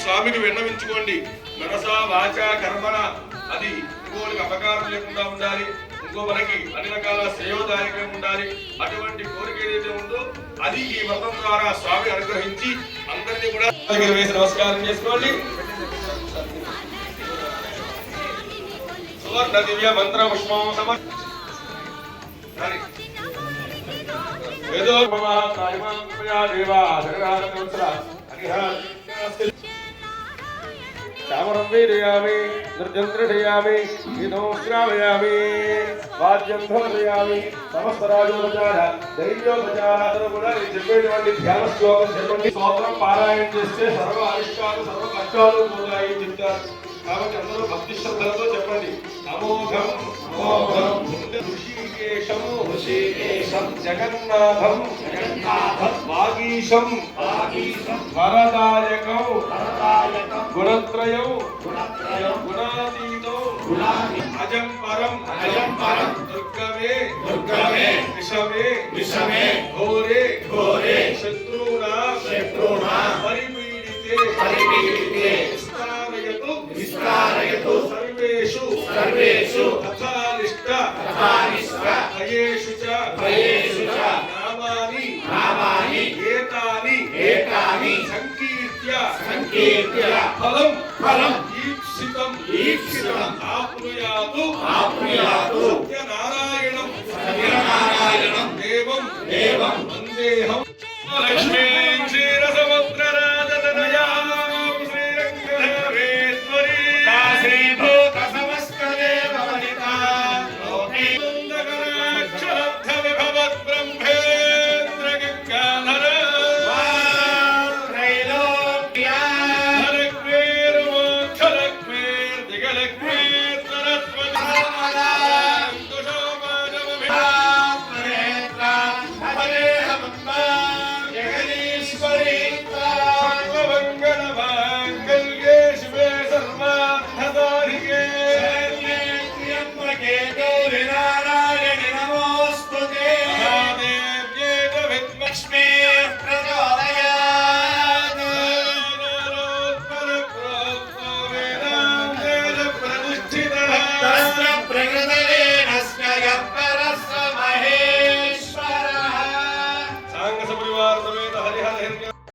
స్వామికి విన్నవించుకోండి. మనసా వాచ కర్మణ అది ఇంకోరికి అపకారం లేకుండా ఉండాలి, ఇంకో మనకి అన్ని రకాల శ్రేయోదాయకంగా ఉండాలి. అటువంటి కోరిక ఏదైతే ఉందో అది ఈ వ్రతం ద్వారా స్వామి అనుగ్రహించి అందరినీ కూడా వేసి నమస్కారం చేసుకోండి. సువర్ణ దివ్య మంత్ర పుష్పం చామరం వీరయామి నృత్యం దృఢయామి గీతం శ్రావయామి వాద్యం ధోదయామి సమస్త రాజోపచార దైవ్యోపచార కూడా చెప్పేటువంటి ధ్యాన శ్లోకం చెప్పండి. స్తోత్రం పారాయణ చేస్తే సర్వ ఆవిష్కాలు సర్వ కష్టాలు పోతాయి చెప్తారు. కాబట్టి అందరూ భక్తి శ్రద్ధలతో చెప్పండి. అమోఘం అమోఘం ఋషికేశం ఋషికేశం జగన్నాథం జగన్నాథం వాగీశం వాగీశం వరదాయకం వరదాయకం గుణత్రయం గుణత్రయం గుణాతీతం గుణాతీతం అజం పరం అజం పరం దుర్గమే దుర్గమే విషమే విషమే ఘోరే ఘోరే శత్రునా శత్రునా పరిపీడితే పరిపీడితే విస్తారయతు సర్వేషు సర్వేషు అథానిష్ట అథానిష్ట భయేషు చ భయేషు చ నామాని నామాని ఏతాని ఏతాని సంకీర్త్య సంకీర్త్య ఫలం ఫలం ఈప్సితం ఈప్సితం ఆప్నుయాతు ఆప్నుయాతు సత్యనారాయణం సత్యనారాయణం దేవం దేవం వందేహం